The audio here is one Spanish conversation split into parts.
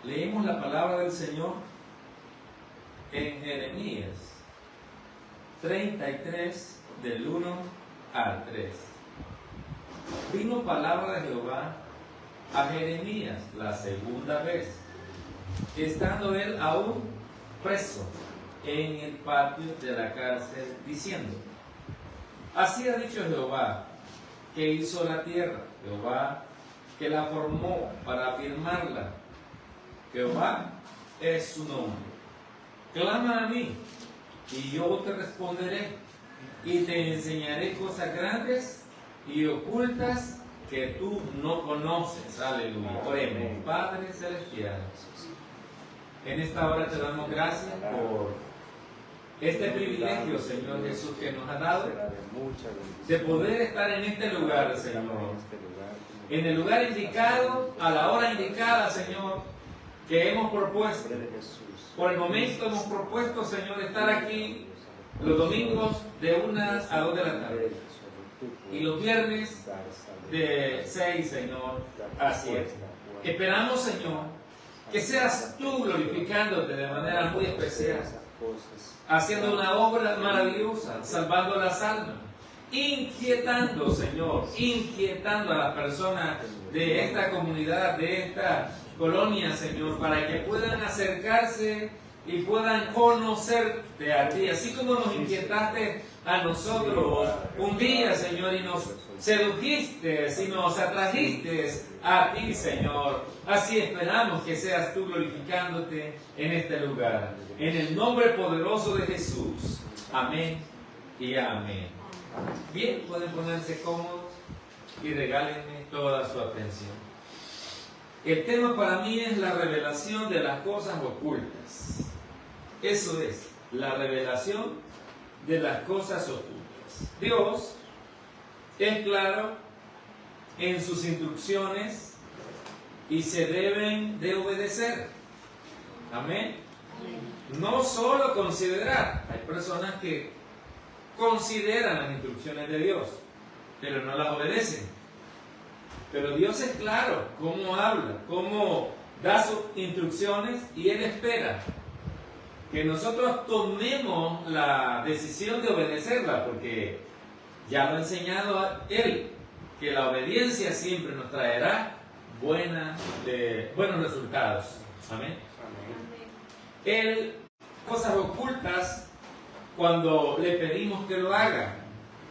Leemos la palabra del Señor en Jeremías 33, del 1 al 3. Vino palabra de Jehová a Jeremías la segunda vez, estando él aún preso en el patio de la cárcel, diciendo: así ha dicho Jehová, que hizo la tierra, Jehová, que la formó para afirmarla. Jehová es su nombre. Clama a mí, y yo te responderé, y te enseñaré cosas grandes y ocultas que tú no conoces. Aleluya. Oremos. Padre Celestial, en esta hora te damos gracias por este privilegio, Señor Jesús, que nos ha dado de poder estar en este lugar, Señor. En el lugar indicado, a la hora indicada, Señor, que hemos propuesto. Por el momento hemos propuesto, Señor, estar aquí los domingos de 1 a 2 de la tarde y los viernes de 6, Señor, a 7. Esperamos, Señor, que seas tú glorificándote de manera muy especial, haciendo una obra maravillosa, salvando las almas, inquietando, Señor, inquietando a las personas de esta comunidad, de esta colonia, Señor, para que puedan acercarse y puedan conocerte a ti, así como nos inquietaste a nosotros un día, Señor, y nos sedujiste y nos atrajiste a ti, Señor. Así esperamos que seas tú glorificándote en este lugar. En el nombre poderoso de Jesús. Amén y amén. Bien, pueden ponerse cómodos y regálenme toda su atención. El tema para mí es la revelación de las cosas ocultas. Eso es, la revelación de las cosas ocultas. Dios es claro en sus instrucciones y se deben de obedecer. Amén. No solo considerar. Hay personas que consideran las instrucciones de Dios, pero no las obedecen. Pero Dios es claro cómo habla, cómo da sus instrucciones, y Él espera que nosotros tomemos la decisión de obedecerla, porque ya lo ha enseñado Él, que la obediencia siempre nos traerá buenos resultados. Amén. Él, cosas ocultas, cuando le pedimos que lo haga,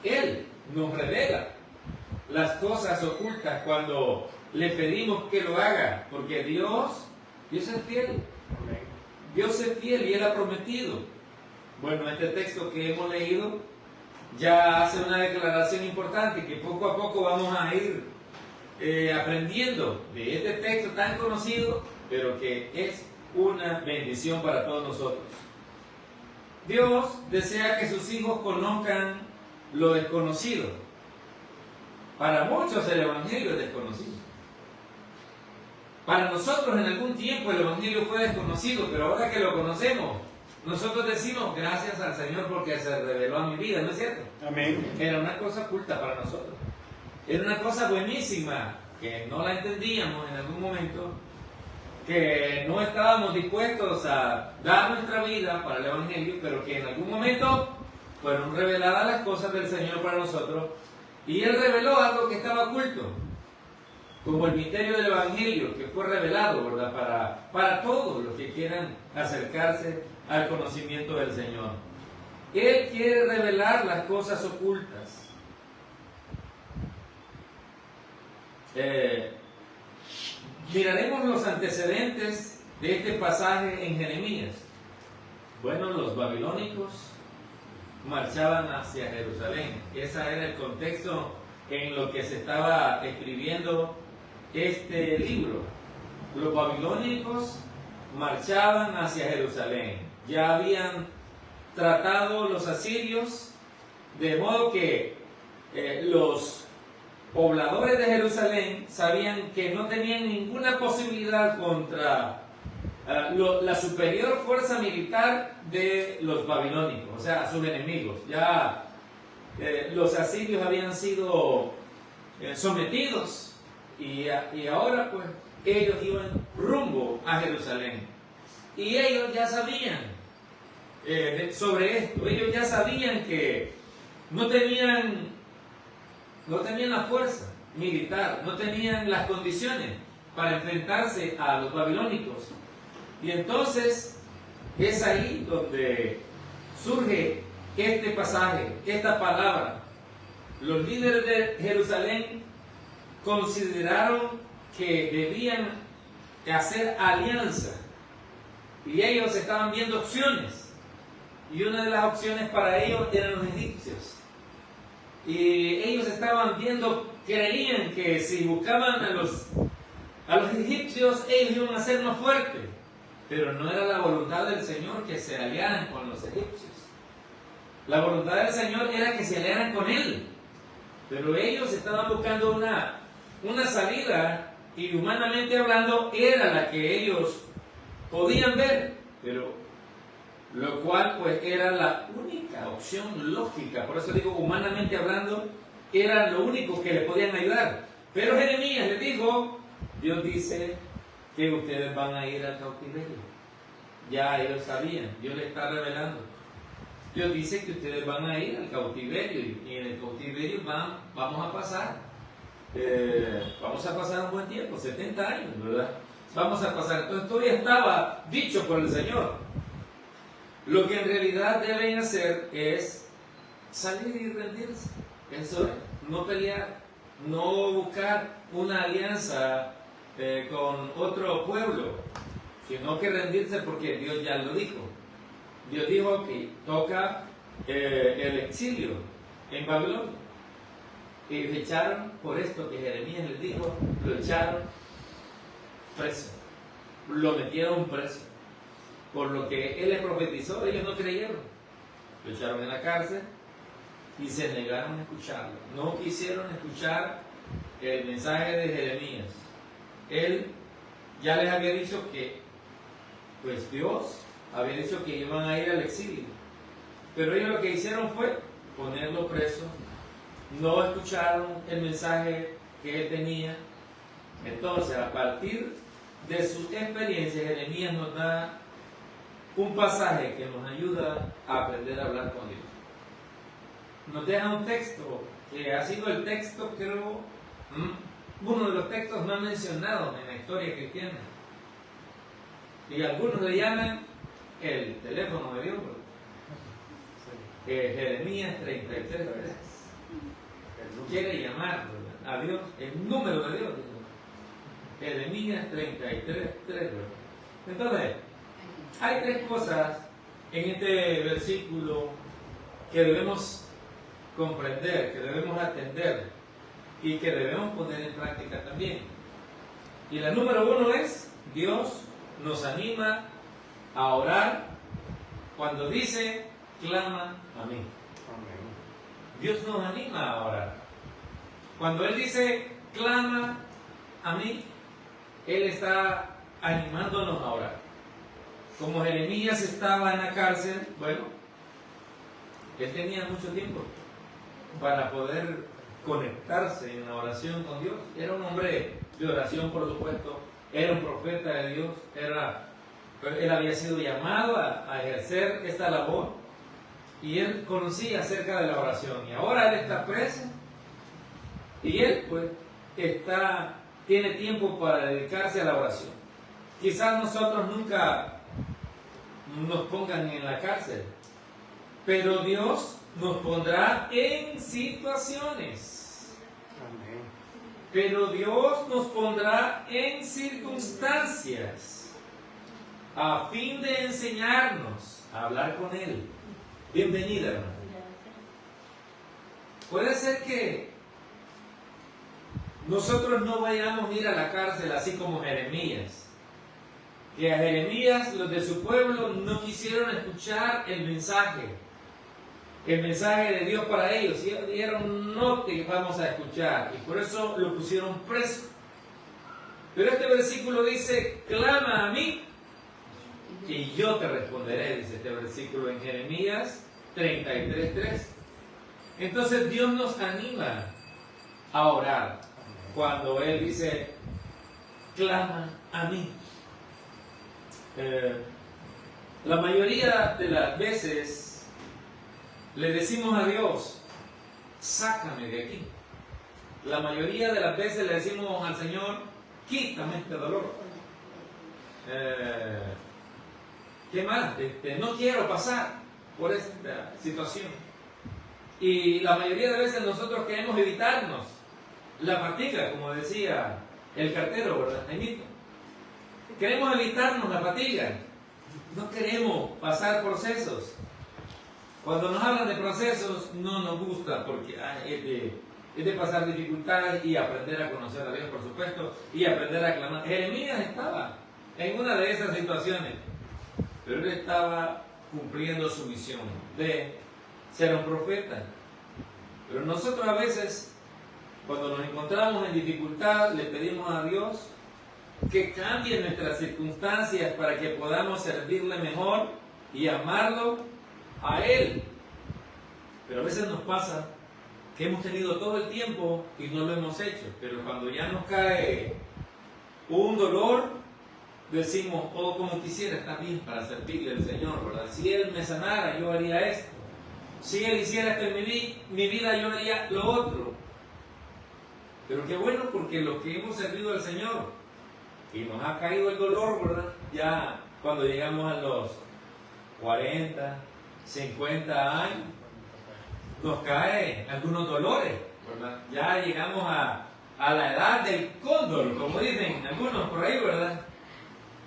Él nos revela las cosas ocultas cuando le pedimos que lo haga, porque Dios es fiel. Dios es fiel y Él ha prometido. Bueno, este texto que hemos leído ya hace una declaración importante que poco a poco vamos a ir aprendiendo de este texto tan conocido, pero que es una bendición para todos nosotros. Dios desea que sus hijos conozcan lo desconocido. Para muchos el Evangelio es desconocido. Para nosotros en algún tiempo el Evangelio fue desconocido, pero ahora que lo conocemos, nosotros decimos gracias al Señor porque se reveló a mi vida, ¿no es cierto? Amén. Era una cosa oculta para nosotros. Era una cosa buenísima que no la entendíamos en algún momento, que no estábamos dispuestos a dar nuestra vida para el Evangelio, pero que en algún momento fueron reveladas las cosas del Señor para nosotros. Y Él reveló algo que estaba oculto, como el misterio del Evangelio, que fue revelado, ¿verdad? Para todos los que quieran acercarse al conocimiento del Señor. Él quiere revelar las cosas ocultas. Miraremos los antecedentes de este pasaje en Jeremías. Bueno, los babilónicos marchaban hacia Jerusalén. Ese era el contexto en lo que se estaba escribiendo este libro. Los babilónicos marchaban hacia Jerusalén. Ya habían tratado los asirios, de modo que los pobladores de Jerusalén sabían que no tenían ninguna posibilidad contra la superior fuerza militar de los babilónicos, o sea, sus enemigos. Ya los asirios habían sido sometidos y ahora pues ellos iban rumbo a a Jerusalén. Y ellos ya sabían sobre esto. Ellos ya sabían que no tenían la fuerza militar, no tenían las condiciones para enfrentarse a los babilónicos. Y entonces es ahí donde surge este pasaje, esta palabra. Los líderes de Jerusalén consideraron que debían hacer alianza y ellos estaban viendo opciones, y una de las opciones para ellos eran los egipcios. Y ellos estaban viendo, creían que si buscaban a los egipcios, ellos iban a ser más fuertes. Pero no era la voluntad del Señor que se aliaran con los egipcios. La voluntad del Señor era que se aliaran con Él. Pero ellos estaban buscando una salida, y humanamente hablando era la que ellos podían ver. Pero lo cual pues era la única opción lógica. Por eso digo, humanamente hablando, era lo único que le podían ayudar. Pero Jeremías les dijo, Dios dice que ustedes van a ir al cautiverio. Ya ellos sabían, Dios les está revelando. Dios dice que ustedes van a ir al cautiverio, y en el cautiverio vamos a pasar un buen tiempo, 70 años, ¿verdad? Vamos a pasar. Entonces todo ya estaba dicho por el Señor. Lo que en realidad deben hacer es salir y rendirse. Eso es, no pelear, no buscar una alianza con otro pueblo, sino que rendirse, porque Dios ya lo dijo. Dios dijo que toca el exilio en Babilonia. Y lo echaron, por esto que Jeremías les dijo, lo echaron preso, lo metieron preso. Por lo que él les profetizó, ellos no creyeron. Lo echaron en la cárcel y se negaron a escucharlo. No quisieron escuchar el mensaje de Jeremías. Él ya les había dicho que, pues Dios había dicho que iban a ir al exilio. Pero ellos lo que hicieron fue ponerlo preso. No escucharon el mensaje que él tenía. Entonces, a partir de su experiencia, Jeremías nos da un pasaje que nos ayuda a aprender a hablar con Dios. Nos deja un texto que ha sido el texto, creo, uno de los textos más mencionados en la historia cristiana. Y algunos le llaman el teléfono de Dios, Jeremías 33. Quiere llamar a Dios, el número de Dios. Jeremías 33. Entonces, hay tres cosas en este versículo que debemos comprender, que debemos atender y que debemos poner en práctica también. Y la número uno es, Dios nos anima a orar cuando dice, clama a mí. Dios nos anima a orar. Cuando Él dice, clama a mí, Él está animándonos a orar. Como Jeremías estaba en la cárcel, bueno, él tenía mucho tiempo para poder conectarse en la oración con Dios. Era un hombre de oración, por supuesto, era un profeta de Dios, él había sido llamado a ejercer esta labor, y él conocía acerca de la oración. Y ahora él está preso, y él pues tiene tiempo para dedicarse a la oración. Quizás nosotros nunca nos pongan en la cárcel, pero Dios nos pondrá en situaciones. Amén. Pero Dios nos pondrá en circunstancias a fin de enseñarnos a hablar con Él. Bienvenida, hermano. Puede ser que nosotros no vayamos a ir a la cárcel así como Jeremías. Que a Jeremías, los de su pueblo, no quisieron escuchar el mensaje de Dios para ellos. Y dijeron, no te vamos a escuchar. Y por eso lo pusieron preso. Pero este versículo dice, clama a mí y yo te responderé, dice este versículo en Jeremías 33:3. Entonces Dios nos anima a orar cuando Él dice, clama a mí. La mayoría de las veces le decimos a Dios, sácame de aquí. La mayoría de las veces le decimos al Señor, quítame este dolor. ¿Qué más? No quiero pasar por esta situación. Y la mayoría de veces nosotros queremos evitarnos la fatiga, como decía el cartero, ¿verdad? Jaimito. Queremos evitarnos la fatiga. No queremos pasar procesos. Cuando nos hablan de procesos, no nos gusta porque es de pasar dificultades y aprender a conocer a Dios, por supuesto, y aprender a clamar. Jeremías estaba en una de esas situaciones, pero él estaba cumpliendo su misión de ser un profeta. Pero nosotros a veces, cuando nos encontramos en dificultad, le pedimos a Dios que cambie nuestras circunstancias para que podamos servirle mejor y amarlo a Él. Pero a veces nos pasa que hemos tenido todo el tiempo y no lo hemos hecho, pero cuando ya nos cae un dolor, decimos, oh, como quisiera estar bien para servirle al Señor, ¿verdad? Si Él me sanara, yo haría esto. Si Él hiciera esto en mi vida, yo haría lo otro. Pero qué bueno, porque los que hemos servido al Señor y nos ha caído el dolor, ¿verdad? Ya cuando llegamos a los 40, 50 años, nos caen algunos dolores, ¿verdad? Ya llegamos a la edad del cóndor, como dicen algunos por ahí, ¿verdad?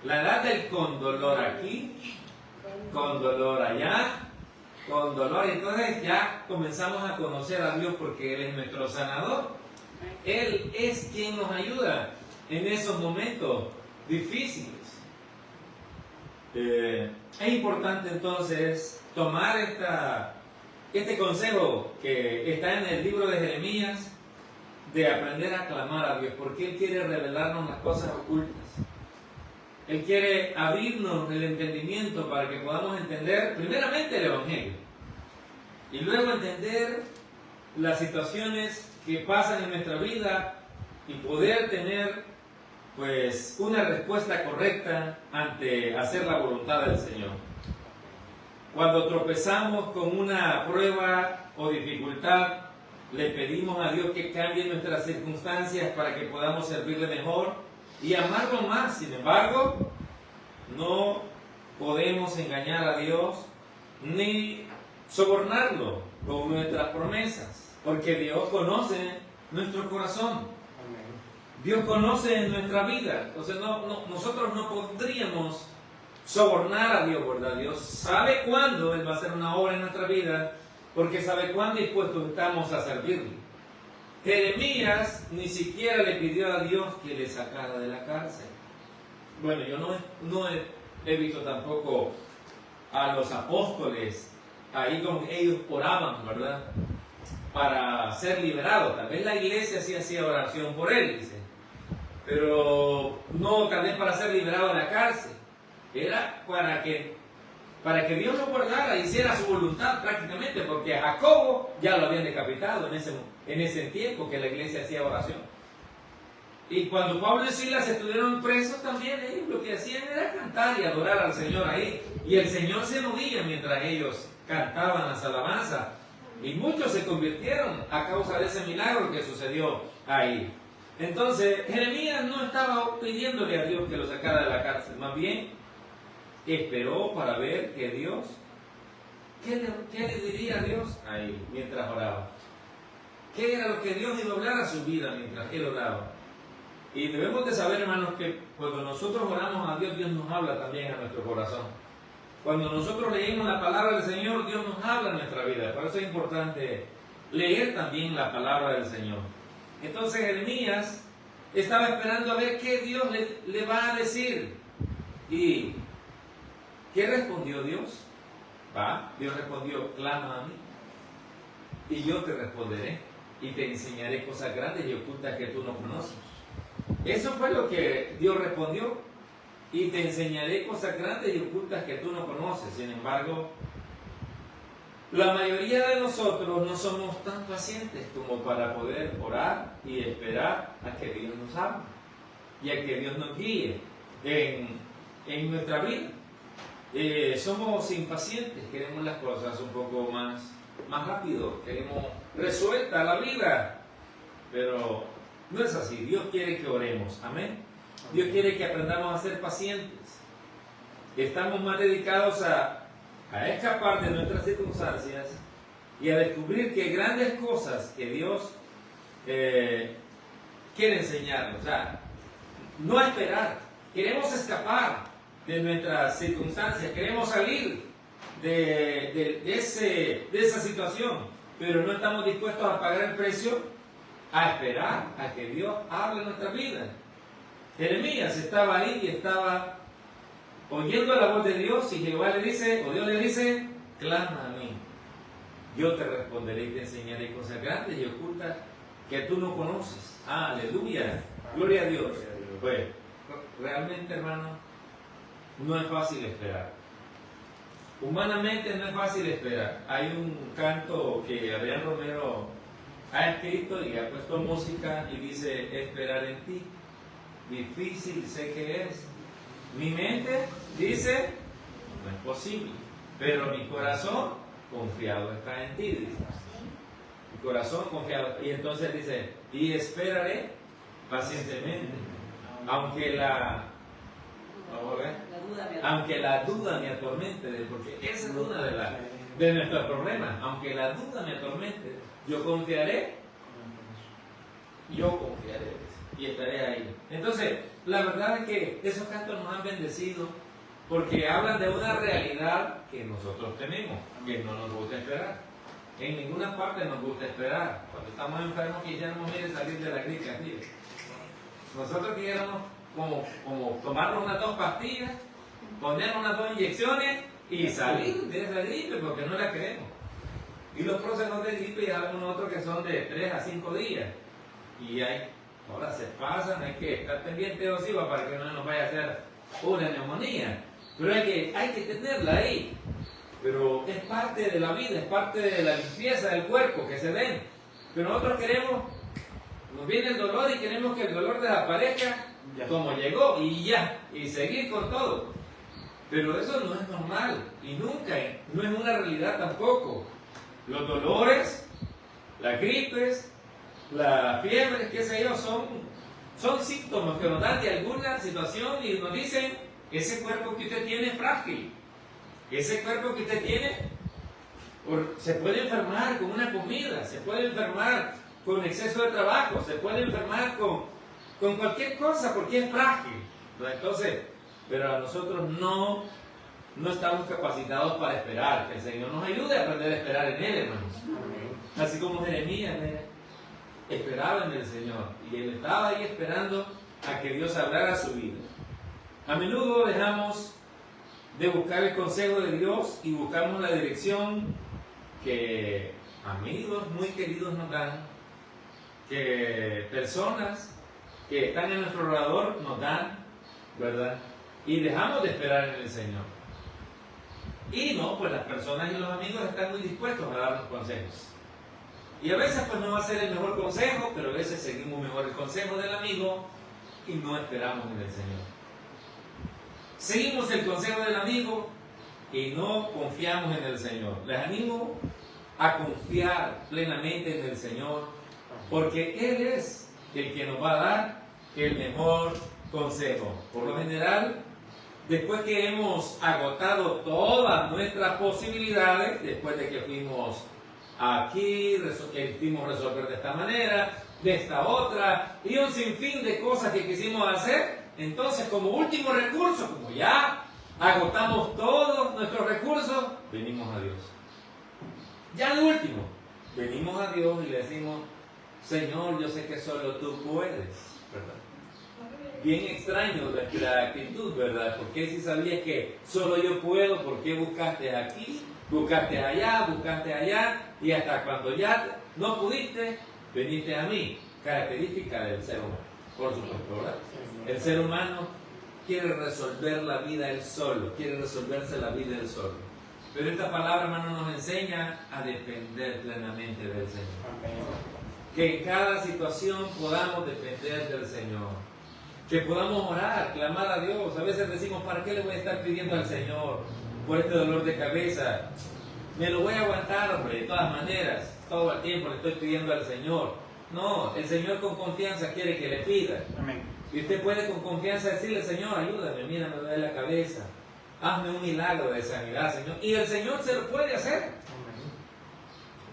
La edad del condolor aquí, condolor allá, condolor. Entonces ya comenzamos a conocer a Dios porque Él es nuestro sanador. Él es quien nos ayuda en esos momentos difíciles. Es importante entonces tomar este consejo que está en el libro de Jeremías, de aprender a clamar a Dios, porque Él quiere revelarnos las cosas ocultas. Él quiere abrirnos el entendimiento para que podamos entender primeramente el Evangelio y luego entender las situaciones que pasan en nuestra vida y poder tener pues una respuesta correcta ante hacer la voluntad del Señor. Cuando tropezamos con una prueba o dificultad, le pedimos a Dios que cambie nuestras circunstancias para que podamos servirle mejor y amarlo más. Sin embargo, no podemos engañar a Dios ni sobornarlo con nuestras promesas, porque Dios conoce nuestro corazón. Dios conoce nuestra vida. Entonces nosotros no podríamos sobornar a Dios, ¿verdad? Dios sabe cuándo Él va a hacer una obra en nuestra vida, porque sabe cuán dispuestos estamos a servirle. Jeremías ni siquiera le pidió a Dios que le sacara de la cárcel. Bueno, yo no he visto tampoco a los apóstoles ahí con ellos oraban, ¿verdad? Para ser liberados. Tal vez la iglesia sí hacía oración por él, dice. Pero no tal vez para ser liberado de la cárcel. Era para que Dios lo guardara, hiciera su voluntad prácticamente, porque a Jacobo ya lo habían decapitado en ese tiempo que la iglesia hacía oración. Y cuando Pablo y Silas estuvieron presos también, ellos lo que hacían era cantar y adorar al Señor ahí. Y el Señor se movía mientras ellos cantaban las alabanzas. Y muchos se convirtieron a causa de ese milagro que sucedió ahí. Entonces, Jeremías no estaba pidiéndole a Dios que lo sacara de la cárcel, más bien esperó para ver que Dios, ¿qué le diría a Dios ahí mientras oraba? ¿Qué era lo que Dios iba a hablar a su vida mientras él oraba? Y debemos de saber, hermanos, que cuando nosotros oramos a Dios, Dios nos habla también a nuestro corazón. Cuando nosotros leemos la palabra del Señor, Dios nos habla en nuestra vida. Por eso es importante leer también la palabra del Señor. Entonces Jeremías estaba esperando a ver qué Dios le va a decir. ¿Y qué respondió Dios? Dios respondió, clama a mí y yo te responderé y te enseñaré cosas grandes y ocultas que tú no conoces. Eso fue lo que Dios respondió, y te enseñaré cosas grandes y ocultas que tú no conoces. Sin embargo, la mayoría de nosotros no somos tan pacientes como para poder orar y esperar a que Dios nos hable y a que Dios nos guíe en en nuestra vida. Somos impacientes, queremos las cosas un poco más rápido, queremos resuelta la vida, pero no es así. Dios quiere que oremos, amén. Dios quiere que aprendamos a ser pacientes. Estamos más dedicados a escapar de nuestras circunstancias y a descubrir que grandes cosas que Dios quiere enseñarnos. O sea, no esperar, queremos escapar de nuestras circunstancias, queremos salir de esa situación, pero no estamos dispuestos a pagar el precio, a esperar a que Dios hable en nuestra vida. Jeremías estaba ahí y estaba oyendo la voz de Dios, y Jehová le dice, o Dios le dice, clama a mí, yo te responderé y te enseñaré cosas grandes y ocultas que tú no conoces. Aleluya, gloria a Dios. Pues, realmente, hermano, no es fácil esperar. Humanamente no es fácil esperar. Hay un canto que Adrián Romero ha escrito y ha puesto música y dice, esperar en ti, difícil sé que es. Mi mente dice, no es posible, pero mi corazón confiado está en ti, dice. Mi corazón confiado. Y entonces dice, y esperaré pacientemente, aunque la duda me atormente, porque esa es una de nuestros problemas. Aunque la duda me atormente, yo confiaré y estaré ahí. Entonces, la verdad es que esos cantos nos han bendecido porque hablan de una realidad que nosotros tenemos, que no nos gusta esperar. En ninguna parte nos gusta esperar. Cuando estamos enfermos quisiéramos salir de la gripe aquí. Nosotros quisiéramos como tomarnos unas 2 pastillas, ponernos unas 2 inyecciones y salir de esa gripe porque no la queremos. Y los procesos de gripe hay algunos otros que son de 3 a 5 días. Y ahora se pasan, hay que estar pendiente de OSIVA para que no nos vaya a hacer una neumonía. Pero hay que tenerla ahí. Pero es parte de la vida, es parte de la limpieza del cuerpo que se den. Pero nosotros nos viene el dolor y queremos que el dolor desaparezca como llegó y y seguir con todo. Pero eso no es normal y nunca, no es una realidad tampoco. Los dolores, las gripes, las fiebres, qué sé yo, son síntomas que nos dan de alguna situación y nos dicen, ese cuerpo que usted tiene es frágil, ese cuerpo que usted tiene se puede enfermar con una comida, se puede enfermar con exceso de trabajo, se puede enfermar con cualquier cosa porque es frágil. Entonces, pero a nosotros no estamos capacitados para esperar. Que el Señor nos ayude a aprender a esperar en Él, hermanos. Así como Jeremías esperaba en el Señor y él estaba ahí esperando a que Dios hablara su vida. A menudo dejamos de buscar el consejo de Dios y buscamos la dirección que amigos muy queridos nos dan, que personas que están en nuestro alrededor nos dan, ¿verdad? Y dejamos de esperar en el Señor. Y no, pues las personas y los amigos están muy dispuestos a darnos consejos. Y a veces pues no va a ser el mejor consejo, pero a veces seguimos mejor el consejo del amigo y no esperamos en el Señor. Seguimos el consejo del amigo y no confiamos en el Señor. Les animo a confiar plenamente en el Señor, porque Él es el que nos va a dar el mejor consejo. Por lo general, después que hemos agotado todas nuestras posibilidades, después de que fuimos aquí, quisimos resolver de esta manera, de esta otra, y un sinfín de cosas que quisimos hacer, entonces como último recurso, como ya agotamos todos nuestros recursos, venimos a Dios. Ya de último, venimos a Dios y le decimos, Señor, yo sé que solo tú puedes, ¿verdad? Bien extraño la actitud, ¿verdad? Porque si sabías que solo yo puedo, ¿por qué buscaste aquí, buscaste allá, y hasta cuando ya no pudiste, veniste a mí? Característica del ser humano, por supuesto, ¿verdad? El ser humano quiere resolver la vida él solo, quiere resolverse la vida él solo. Pero esta palabra, hermano, nos enseña a depender plenamente del Señor. Que en cada situación podamos depender del Señor. que podamos orar, clamar a Dios. A veces decimos, ¿para qué le voy a estar pidiendo al Señor por este dolor de cabeza? Me lo voy a aguantar, hombre, de todas maneras, todo el tiempo le estoy pidiendo al Señor. No, el Señor con confianza quiere que le pida. Amén. Y usted puede con confianza decirle, Señor, ayúdame, mira, me duele la cabeza. Hazme un milagro de sanidad, Señor. Y el Señor se lo puede hacer.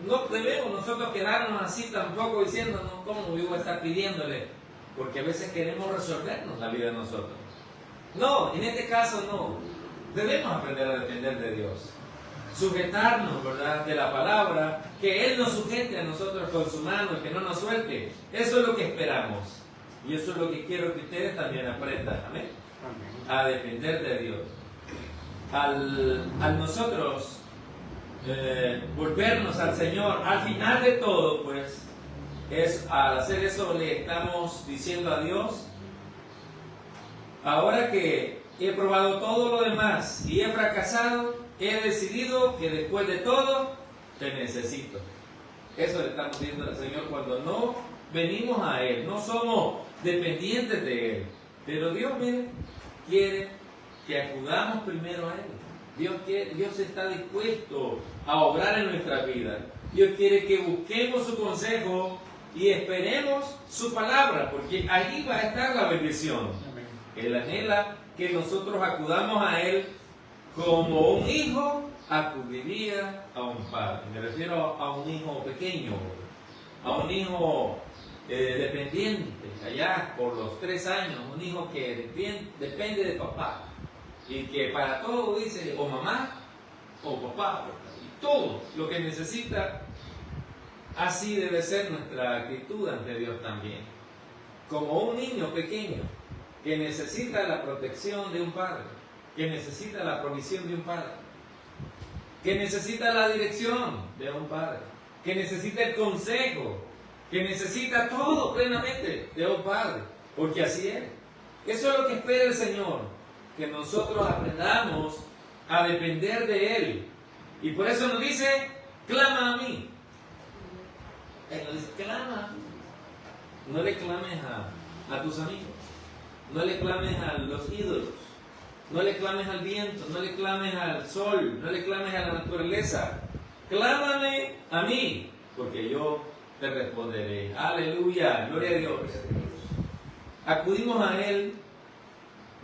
No debemos nosotros quedarnos así tampoco diciendo, no, ¿cómo yo voy a estar pidiéndole? Porque a veces queremos resolvernos la vida de nosotros. No, en este caso no. Debemos aprender a depender de Dios. Sujetarnos, ¿verdad?, de la palabra, que Él nos sujete a nosotros con su mano y que no nos suelte. Eso es lo que esperamos. Y eso es lo que quiero que ustedes también aprendan. Amén. A depender de Dios. Al nosotros volvernos al Señor, al final de todo, pues, al hacer eso le estamos diciendo a Dios, ahora que he probado todo lo demás y he fracasado, he decidido que después de todo te necesito. Eso le estamos diciendo al Señor cuando no venimos a Él, no somos dependientes de Él. Pero Dios, mire, quiere que acudamos primero a Él. Dios está dispuesto a obrar en nuestra vida. Dios quiere que busquemos su consejo y esperemos su palabra, porque allí va a estar la bendición. Él anhela que nosotros acudamos a Él como un hijo acudiría a un padre. Me refiero a un hijo pequeño, a un hijo dependiente, allá por los 3 años, un hijo que depende de papá y que para todo dice o mamá o papá, y todo lo que necesita. Así debe ser nuestra actitud ante Dios también, como un niño pequeño que necesita la protección de un padre, que necesita la provisión de un padre, que necesita la dirección de un padre, que necesita el consejo, que necesita todo plenamente de un padre, porque así es. Eso es lo que espera el Señor, que nosotros aprendamos a depender de Él. Y por eso nos dice, clama a mí. Él nos dice, clama. No le clames a tus amigos, no le clames a los ídolos, no le clames al viento, no le clames al sol, no le clames a la naturaleza. Clámame a mí, porque yo te responderé. Aleluya, gloria a Dios. Acudimos a Él,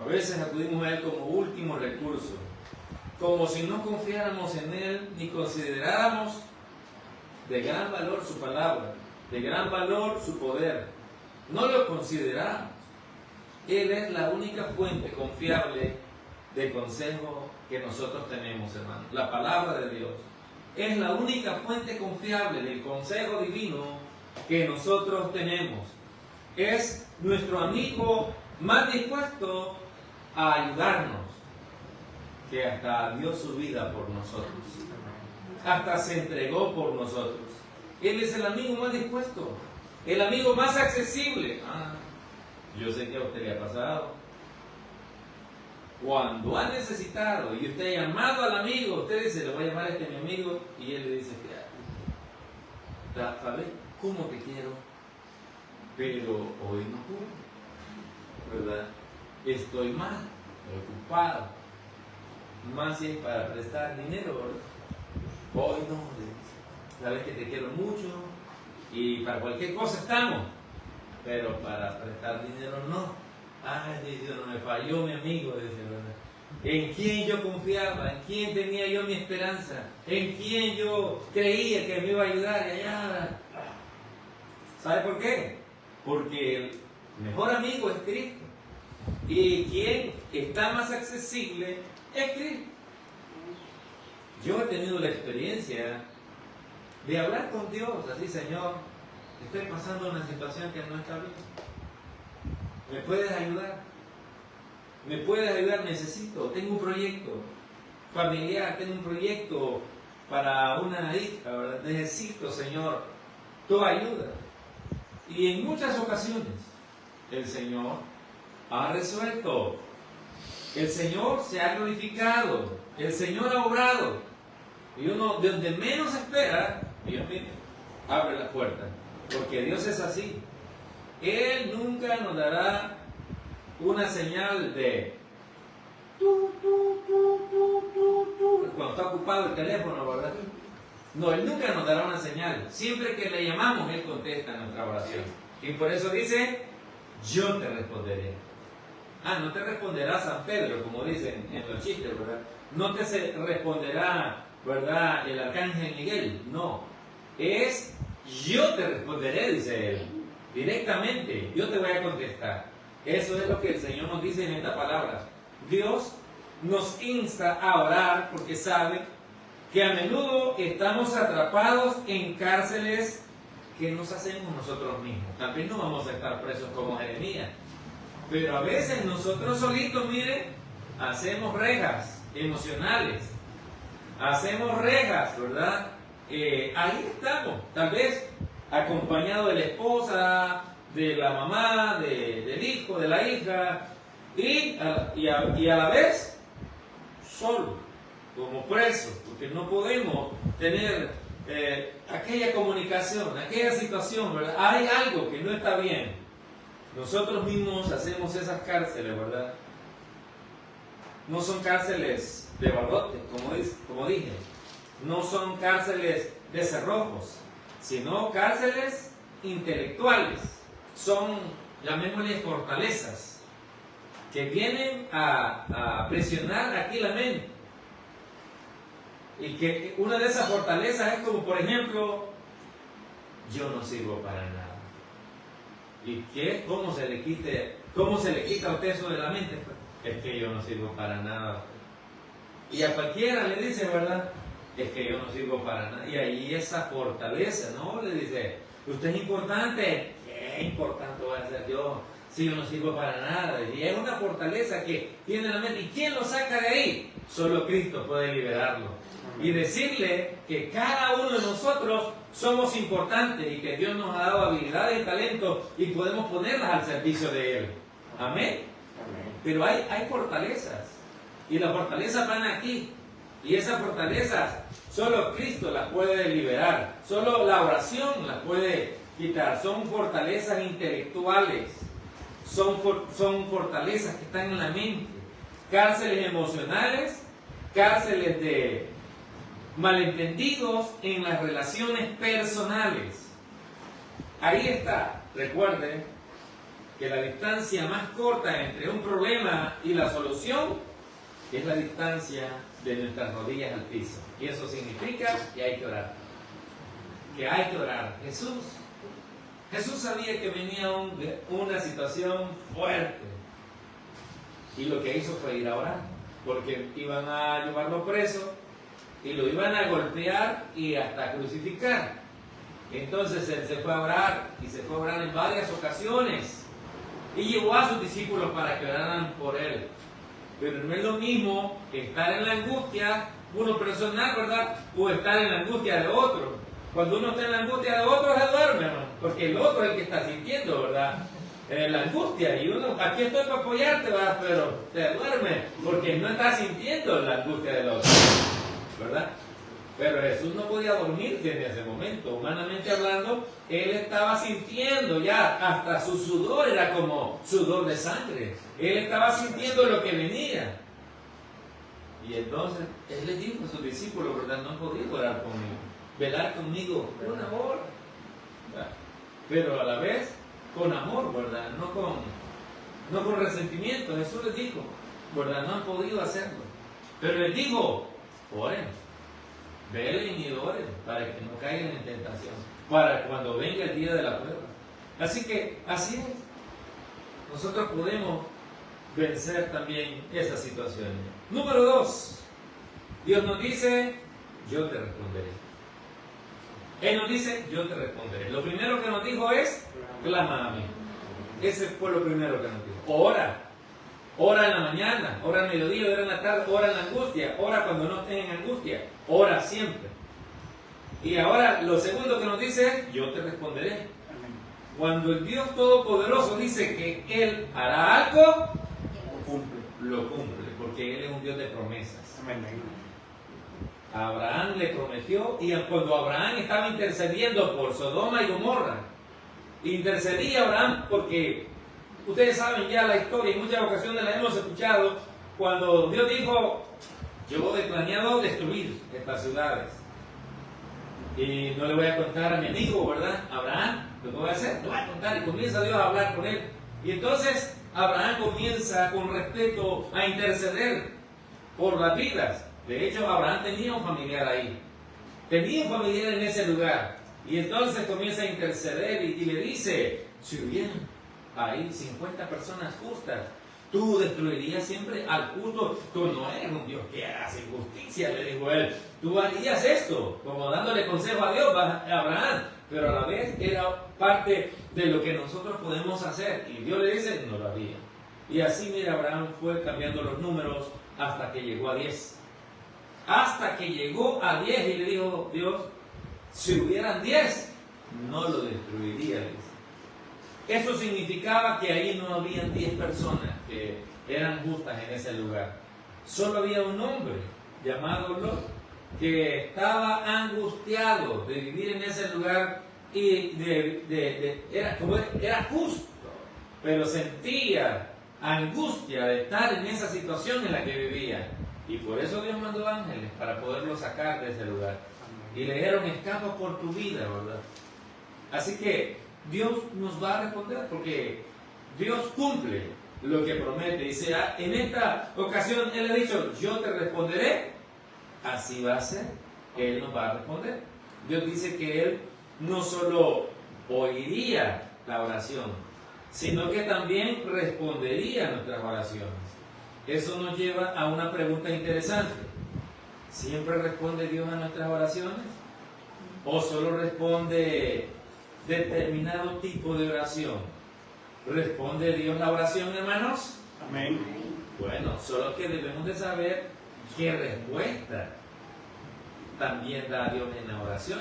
a veces acudimos a Él como último recurso, como si no confiáramos en Él ni consideráramos de gran valor su palabra, de gran valor su poder. No lo consideramos. Él es la única fuente confiable de consejo que nosotros tenemos, hermanos. La palabra de Dios es la única fuente confiable del consejo divino que nosotros tenemos. Es nuestro amigo más dispuesto a ayudarnos, que hasta dio su vida por nosotros, hasta se entregó por nosotros. Él es el amigo más dispuesto, el amigo más accesible. Yo sé que a usted le ha pasado. Cuando ha necesitado y usted ha llamado al amigo, usted dice, le voy a llamar a este mi amigo, y él le dice, ¿sabes cómo te quiero? Pero hoy no puedo, ¿verdad? Estoy mal, preocupado. Más si es para prestar dinero, ¿verdad? Hoy no, le dice, sabes que te quiero mucho y para cualquier cosa estamos, pero para prestar dinero no. Ay, Dios, no me falló mi amigo, dice, ¿verdad? En quién yo confiaba, en quién tenía yo mi esperanza, en quién yo creía que me iba a ayudar, y allá. ¿Sabe por qué? Porque el mejor amigo es Cristo. Y quien está más accesible es Cristo. Yo he tenido la experiencia de hablar con Dios, así, Señor, estoy pasando una situación que no está bien. ¿Me puedes ayudar? ¿Me puedes ayudar? Necesito, tengo un proyecto familiar, tengo un proyecto para una hija, ¿verdad? Necesito, Señor, tu ayuda. Y en muchas ocasiones el Señor ha resuelto, el Señor se ha glorificado, el Señor ha obrado. Y uno, de donde menos espera, Dios mío, abre la puerta, porque Dios es así. Él nunca nos dará una señal de cuando está ocupado el teléfono, ¿verdad? No, Él nunca nos dará una señal. Siempre que le llamamos, Él contesta nuestra oración. Y por eso dice, yo te responderé. No te responderá San Pedro, como dicen en los chistes, ¿verdad? No te responderá, ¿verdad?, el arcángel Miguel. No, es yo te responderé, dice Él. Directamente, yo te voy a contestar. Eso es lo que el Señor nos dice en esta palabra. Dios nos insta a orar porque sabe que a menudo estamos atrapados en cárceles que nos hacemos nosotros mismos. También no vamos a estar presos como Jeremías. Pero a veces nosotros solitos, miren, hacemos rejas emocionales. Hacemos rejas, ¿verdad? Ahí estamos, tal vez acompañado de la esposa, de la mamá, del hijo, de la hija, y a la vez solo, como preso, porque no podemos tener aquella comunicación, aquella situación, ¿verdad? Hay algo que no está bien. Nosotros mismos hacemos esas cárceles, ¿verdad? No son cárceles de barrotes, como dije. No son cárceles de cerrojos, sino cárceles intelectuales. Son, llamémosle, fortalezas que vienen a presionar aquí la mente. Y que una de esas fortalezas es como, por ejemplo, yo no sirvo para nada. ¿Y qué? ¿Cómo se le quita a usted eso de la mente? Es que yo no sirvo para nada. Y a cualquiera le dice, ¿verdad? Es que yo no sirvo para nada. Y ahí esa fortaleza, ¿no? Le dice, usted es importante. ¿Qué importante voy a ser yo si yo no sirvo para nada? Y es una fortaleza que tiene la mente. ¿Y quién lo saca de ahí? Solo Cristo puede liberarlo. Y decirle que cada uno de nosotros somos importantes y que Dios nos ha dado habilidades y talentos y podemos ponerlas al servicio de Él. Amén. Pero hay fortalezas. Y las fortalezas van aquí. Y esas fortalezas solo Cristo las puede liberar. Solo la oración las puede quitar. Son fortalezas intelectuales. Son fortalezas que están en la mente. Cárceles emocionales. Cárceles de malentendidos en las relaciones personales. Ahí está. Recuerden que la distancia más corta entre un problema y la solución es la distancia de nuestras rodillas al piso. Y eso significa que hay que orar. Que hay que orar. Jesús sabía que venía una situación fuerte. Y lo que hizo fue ir a orar. Porque iban a llevarlo preso y lo iban a golpear y hasta crucificar. Entonces él se fue a orar y se fue a orar en varias ocasiones y llevó a sus discípulos para que oraran por él. Pero no es lo mismo estar en la angustia uno personal, ¿verdad? O estar en la angustia de otro. Cuando uno está en la angustia de otro se duerme, ¿no? Porque el otro es el que está sintiendo, ¿verdad? La angustia, y uno, aquí estoy para apoyarte, ¿verdad? Pero te duerme porque no está sintiendo la angustia del otro, ¿verdad? Pero Jesús no podía dormirse en ese momento. Humanamente hablando, Él estaba sintiendo ya, hasta su sudor era como sudor de sangre. Él estaba sintiendo lo que venía. Y entonces, Él le dijo a sus discípulos, ¿verdad? No han podido orar conmigo, velar conmigo una hora, ¿verdad? Pero a la vez, con amor, ¿verdad? No con resentimiento. Jesús les dijo, ¿verdad? No han podido hacerlo. Pero les dijo, oren. Velen y oren para que no caigan en tentación, para cuando venga el día de la prueba. Así que, así es. Nosotros podemos vencer también esas situaciones. Número 2. Dios nos dice, yo te responderé. Él nos dice, yo te responderé. Lo primero que nos dijo es, clama a mí. Ese fue lo primero que nos dijo. Ora. Ora en la mañana, ora al mediodía, ora en la tarde, ora en la angustia, ora cuando no estés en angustia, ora siempre. Y ahora lo segundo que nos dice es, yo te responderé. Cuando el Dios Todopoderoso dice que Él hará algo, lo cumple, porque Él es un Dios de promesas. A Abraham le prometió, y cuando Abraham estaba intercediendo por Sodoma y Gomorra, intercedía Abraham porque ustedes saben ya la historia, en muchas ocasiones la hemos escuchado, cuando Dios dijo, yo he planeado destruir estas ciudades. Y no le voy a contar a mi amigo, ¿verdad? Abraham, lo que voy a hacer, le voy a contar, y comienza Dios a hablar con él. Y entonces Abraham comienza con respeto a interceder por las vidas. De hecho, Abraham tenía un familiar ahí, tenía un familiar en ese lugar. Y entonces comienza a interceder y le dice, si hubieran ahí 50 personas justas, tú destruirías siempre al justo. Tú no eres un Dios que hace injusticia, le dijo él. Tú harías esto, como dándole consejo a Dios, a Abraham. Pero a la vez era parte de lo que nosotros podemos hacer. Y Dios le dice, no lo haría. Y así, mira, Abraham fue cambiando los números hasta que llegó a 10. Hasta que llegó a 10 y le dijo Dios, si hubieran 10, no lo destruiría. Eso significaba que ahí no habían 10 personas que eran justas en ese lugar. Solo había un hombre llamado Lot que estaba angustiado de vivir en ese lugar y era justo, pero sentía angustia de estar en esa situación en la que vivía. Y por eso Dios mandó ángeles para poderlo sacar de ese lugar. Y le dijeron, escapa por tu vida, ¿verdad? Así que Dios nos va a responder porque Dios cumple lo que promete. Dice, en esta ocasión Él ha dicho, yo te responderé. Así va a ser. Él nos va a responder. Dios dice que Él no solo oiría la oración, sino que también respondería a nuestras oraciones. Eso nos lleva a una pregunta interesante. ¿Siempre responde Dios a nuestras oraciones? ¿O solo responde determinado tipo de oración? ¿Responde Dios la oración, hermanos? Amén. Bueno, solo que debemos de saber qué respuesta también da Dios en la oración.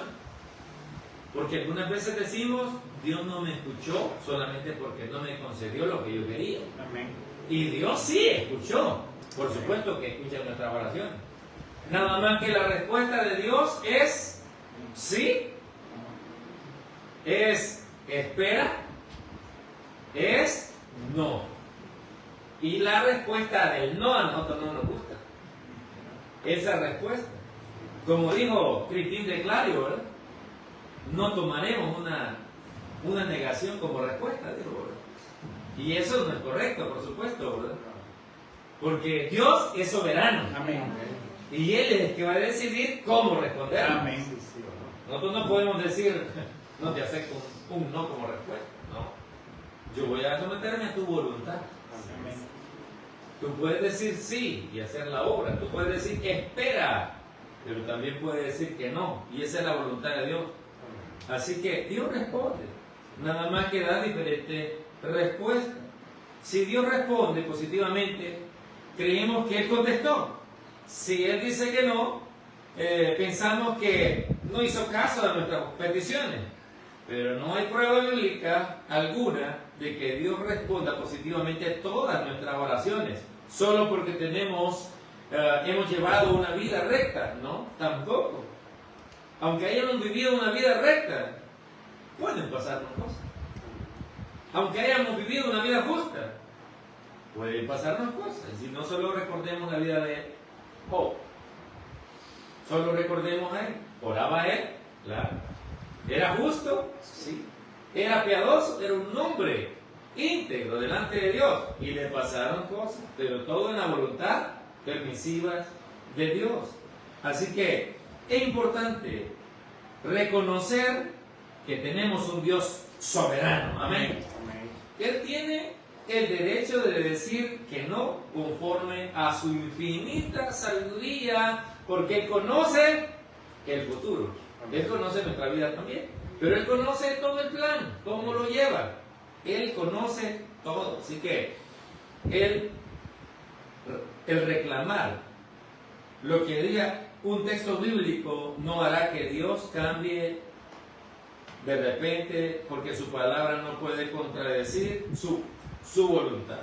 Porque algunas veces decimos, Dios no me escuchó solamente porque no me concedió lo que yo quería. Amén. Y Dios sí escuchó. Por supuesto que escucha nuestras oraciones. Nada más que la respuesta de Dios es sí, es espera, es no. Y la respuesta del no a nosotros no nos gusta. Esa respuesta, como dijo Cristín de Clario, ¿verdad? No tomaremos una negación como respuesta, dijo, ¿verdad? Y eso no es correcto, por supuesto, ¿verdad? Porque Dios es soberano. Amén. Y Él es el que va a decidir cómo responder. Amén. Nosotros no podemos decir, no te acepto un no como respuesta. No. Yo voy a someterme a tu voluntad. Amén. Tú puedes decir sí y hacer la obra. Tú puedes decir espera, pero también puedes decir que no. Y esa es la voluntad de Dios. Así que Dios responde. Nada más que da diferentes respuestas. Si Dios responde positivamente, creemos que Él contestó. Si Él dice que no, pensamos que no hizo caso a nuestras peticiones. Pero no hay prueba bíblica alguna de que Dios responda positivamente a todas nuestras oraciones, solo porque hemos llevado una vida recta, ¿no? Tampoco. Aunque hayamos vivido una vida recta, pueden pasarnos cosas. Aunque hayamos vivido una vida justa, pueden pasarnos cosas. Y si no, solo recordemos la vida de Job. Solo recordemos a él. Oraba a él, claro. ¿Era justo? Sí. ¿Era piadoso? Era un hombre íntegro delante de Dios. Y le pasaron cosas, pero todo en la voluntad permisiva de Dios. Así que es importante reconocer que tenemos un Dios soberano. Amén. Él tiene el derecho de decir que no conforme a su infinita sabiduría, porque Él conoce el futuro. Él conoce nuestra vida también, pero Él conoce todo el plan, cómo lo lleva. Él conoce todo. Así que el reclamar lo que diga un texto bíblico no hará que Dios cambie de repente, porque su palabra no puede contradecir su voluntad.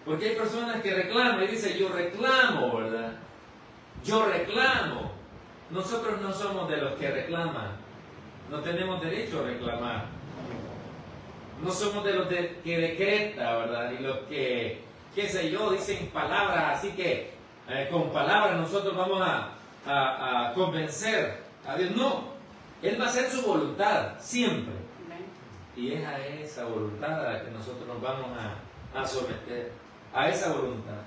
Porque hay personas que reclaman y dicen, yo reclamo, ¿verdad? Yo reclamo. Nosotros no somos de los que reclaman. No tenemos derecho a reclamar. No somos de los que decreta, ¿verdad? Y los que, qué sé yo, dicen palabras, así que con palabras nosotros vamos a convencer a Dios. No, Él va a hacer su voluntad, siempre. Y es a esa voluntad a la que nosotros nos vamos a someter, a esa voluntad.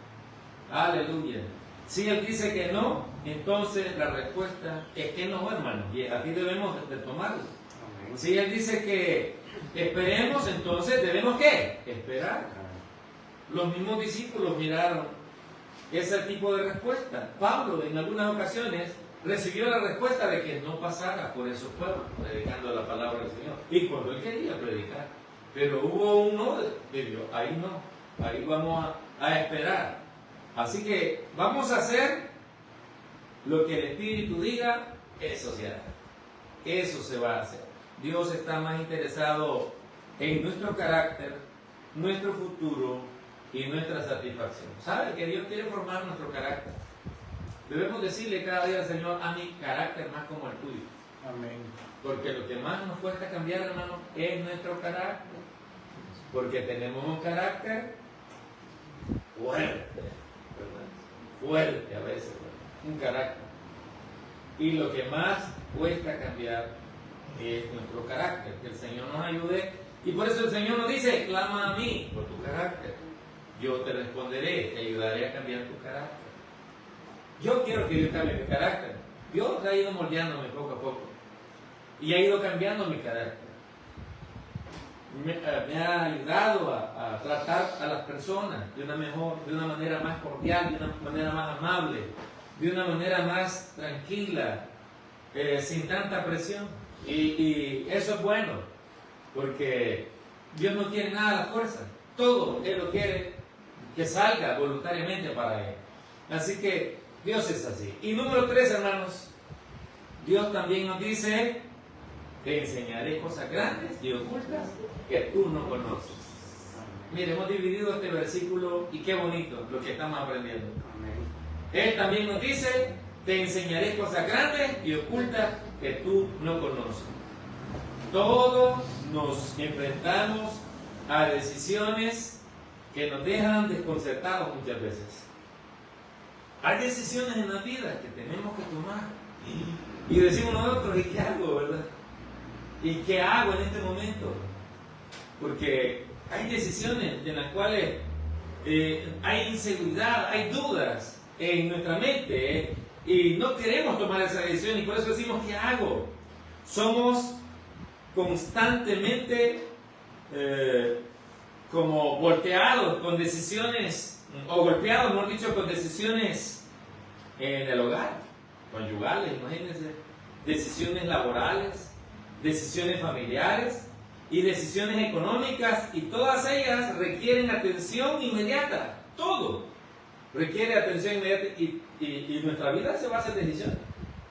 Aleluya. Si Él dice que no, entonces la respuesta es que no, hermano. Y aquí debemos de tomarlo. Si Él dice que esperemos, entonces debemos ¿qué? Esperar. Los mismos discípulos miraron ese tipo de respuesta. Pablo en algunas ocasiones recibió la respuesta de que no pasara por esos pueblos predicando la palabra del Señor. Y cuando él quería predicar. Pero hubo un no de Dios. Ahí no. Ahí vamos a esperar. Así que vamos a hacer lo que el Espíritu diga, eso se hará. Eso se va a hacer. Dios está más interesado en nuestro carácter, nuestro futuro y nuestra satisfacción. ¿Sabe que Dios quiere formar nuestro carácter? Debemos decirle cada día al Señor, a mi carácter más como el tuyo. Amén. Porque lo que más nos cuesta cambiar, hermano, es nuestro carácter. Porque tenemos un carácter fuerte, ¿verdad? Fuerte a veces, ¿verdad? Un carácter. Y lo que más cuesta cambiar es nuestro carácter. Que el Señor nos ayude. Y por eso el Señor nos dice, clama a mí por tu carácter. Yo te responderé, te ayudaré a cambiar tu carácter. Yo quiero que Dios cambie mi carácter. Dios ha ido moldeándome poco a poco. Y ha ido cambiando mi carácter. Me ha ayudado a tratar a las personas de una manera más cordial, de una manera más amable, de una manera más tranquila, sin tanta presión. Y eso es bueno, porque Dios no quiere nada a la fuerza. Todo Él lo quiere que salga voluntariamente para Él. Así que Dios es así. Y número 3, hermanos, Dios también nos dice, te enseñaré cosas grandes y ocultas que tú no conoces. Mire, hemos dividido este versículo y qué bonito lo que estamos aprendiendo. Él también nos dice, te enseñaré cosas grandes y ocultas que tú no conoces. Todos nos enfrentamos a decisiones que nos dejan desconcertados muchas veces. Hay decisiones en la vida que tenemos que tomar. Y decimos nosotros, ¿y qué hago, verdad? ¿Y qué hago en este momento? Porque hay decisiones en las cuales hay inseguridad, hay dudas en nuestra mente y no queremos tomar esa decisión y por eso decimos, ¿qué hago? Somos constantemente como volteados con decisiones, o golpeados, mejor dicho, con decisiones en el hogar, conyugales, imagínense, decisiones laborales, decisiones familiares y decisiones económicas, y todas ellas requieren atención inmediata. Todo requiere atención inmediata y nuestra vida se basa en decisiones.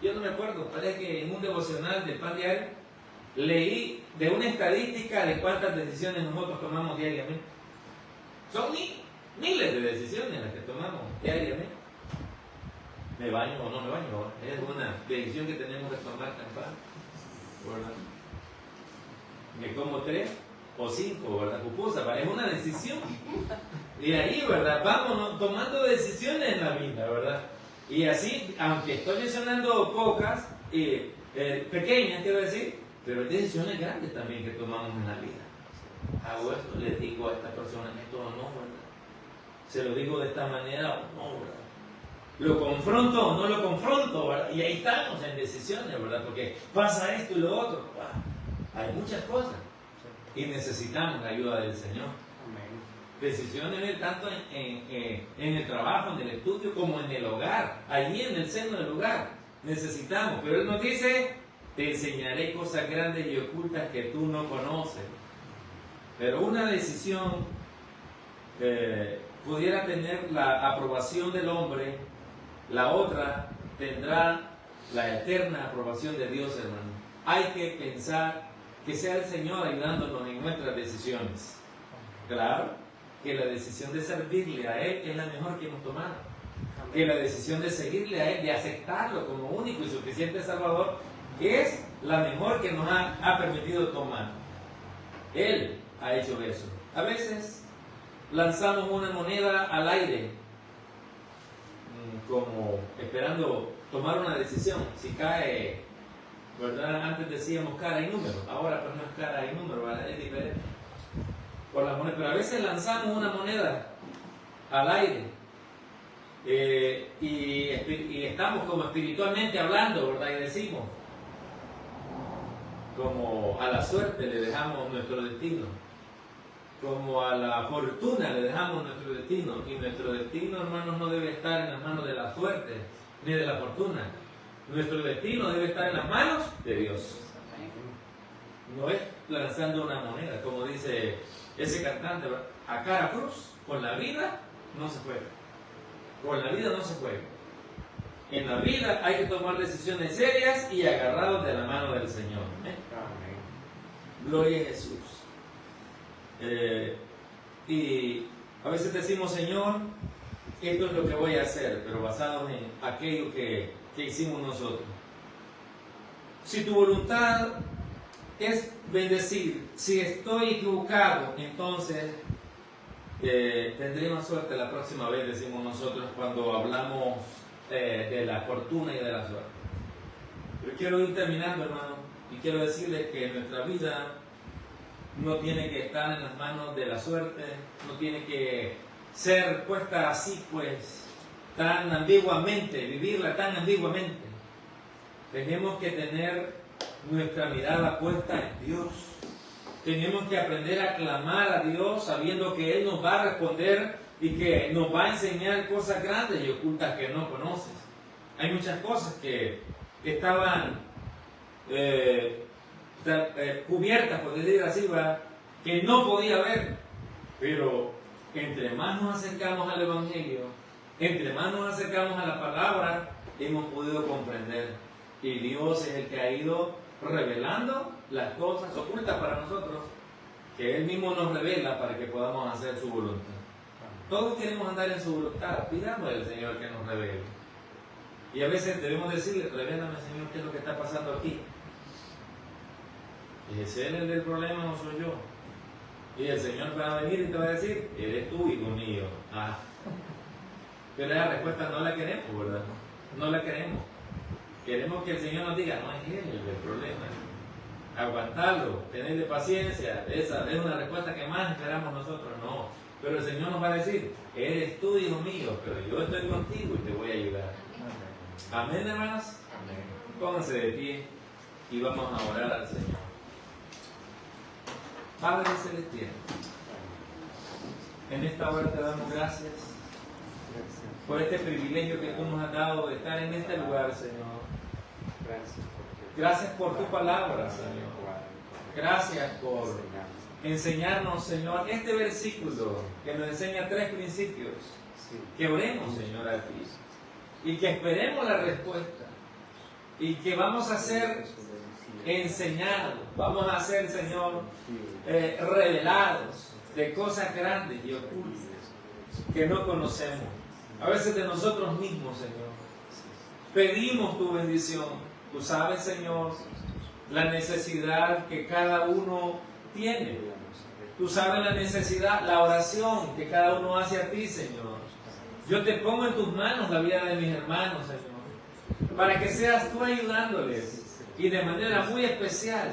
Yo no me acuerdo, parece que en un devocional del Pan Diario leí de una estadística de cuántas decisiones nosotros tomamos diariamente. Son miles de decisiones las que tomamos diariamente. ¿Me baño o no me baño? Es una decisión que tenemos que tomar temprano, ¿verdad? ¿Me como 3 o 5, verdad? Pupusa, es una decisión. Y ahí, ¿verdad? Vamos tomando decisiones en la vida, ¿verdad? Y así, aunque estoy mencionando pocas, pequeñas quiero decir, pero hay decisiones grandes también que tomamos en la vida. Hago esto, le digo a esta persona esto o no, ¿verdad? Se lo digo de esta manera o no, ¿verdad? Lo confronto o no lo confronto, ¿verdad? Y ahí estamos en decisiones, ¿verdad? Porque pasa esto y lo otro. Hay muchas cosas y necesitamos la ayuda del Señor. Amén. Decisiones tanto en el trabajo, en el estudio, como en el hogar, allí en el seno del hogar. Necesitamos, pero Él nos dice, te enseñaré cosas grandes y ocultas que tú no conoces. Pero una decisión pudiera tener la aprobación del hombre, la otra tendrá la eterna aprobación de Dios, hermano. Hay que pensar que sea el Señor ayudándonos en nuestras decisiones. Claro que la decisión de servirle a Él es la mejor que hemos tomado. Que la decisión de seguirle a Él, de aceptarlo como único y suficiente Salvador, es la mejor que nos ha permitido tomar. Él ha hecho eso. A veces lanzamos una moneda al aire, como esperando tomar una decisión. Si cae, ¿verdad? Antes decíamos cara y número, ahora pues no es cara y número, ¿verdad? Es diferente. Por la moneda. Pero a veces lanzamos una moneda al aire y estamos como espiritualmente hablando, ¿verdad? Y decimos, como a la suerte le dejamos nuestro destino, como a la fortuna le dejamos nuestro destino, y nuestro destino, hermanos, no debe estar en las manos de la suerte ni de la fortuna. Nuestro destino debe estar en las manos de Dios. No es lanzando una moneda, como dice ese cantante, ¿verdad? A cara cruz, con la vida no se juega. Con la vida no se juega. En la vida hay que tomar decisiones serias y agarrados de la mano del Señor. Gloria a Jesús. Y a veces decimos, Señor, esto es lo que voy a hacer, pero basado en aquello que hicimos nosotros. Si tu voluntad es bendecir, si estoy equivocado, entonces tendré más suerte la próxima vez, decimos nosotros cuando hablamos de la fortuna y de la suerte. Pero quiero ir terminando, hermano, y quiero decirles que nuestra vida no tiene que estar en las manos de la suerte, no tiene que ser puesta así, pues, tan ambiguamente, vivirla tan ambiguamente. Tenemos que tener nuestra mirada puesta en Dios. Tenemos que aprender a clamar a Dios sabiendo que Él nos va a responder y que nos va a enseñar cosas grandes y ocultas que no conoces. Hay muchas cosas que estaban cubiertas, por decir así, ¿verdad? Que no podía ver, pero entre más nos acercamos al Evangelio, entre más nos acercamos a la palabra, hemos podido comprender. Y Dios es el que ha ido revelando las cosas ocultas para nosotros, que Él mismo nos revela para que podamos hacer su voluntad. Todos queremos andar en su voluntad, pidamos al Señor que nos revele. Y a veces debemos decirle, revélame, Señor, qué es lo que está pasando aquí. Y ¿es Él el del problema o soy yo? Y el Señor va a venir y te va a decir, eres tú, hijo mío. Ah. Pero esa respuesta no la queremos, ¿verdad? No la queremos. Queremos que el Señor nos diga, no es Él el del problema. Aguantarlo, tenerle paciencia. Esa es una respuesta que más esperamos nosotros. No. Pero el Señor nos va a decir, eres tú, hijo mío, pero yo estoy contigo y te voy a ayudar. Amén, hermanos. Amén. Pónganse de pie y vamos a orar al Señor. Padre Celestial, en esta hora te damos gracias por este privilegio que tú nos has dado de estar en este lugar, Señor. Gracias por tu palabra, Señor. Gracias por enseñarnos, Señor, este versículo que nos enseña 3 principios. Que oremos, Señor, a ti y que esperemos la respuesta y que vamos a ser enseñados, vamos a ser, Señor, revelados de cosas grandes y ocultas que no conocemos. A veces de nosotros mismos, Señor. Pedimos tu bendición. Tú sabes, Señor, la necesidad que cada uno tiene. Tú sabes la necesidad, la oración que cada uno hace a ti, Señor. Yo te pongo en tus manos la vida de mis hermanos, Señor, para que seas tú ayudándoles y de manera muy especial,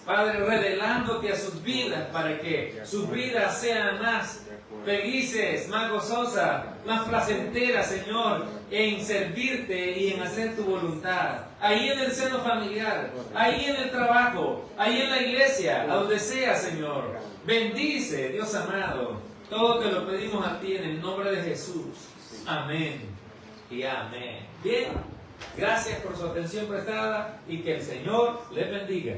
Padre, revelándote a sus vidas para que sus vidas sean más felices, más gozosas, más placenteras, Señor, en servirte y en hacer tu voluntad. Ahí en el seno familiar, ahí en el trabajo, ahí en la iglesia, a donde sea, Señor. Bendice, Dios amado. Todo te lo pedimos a ti en el nombre de Jesús. Amén y amén. Bien, gracias por su atención prestada y que el Señor les bendiga.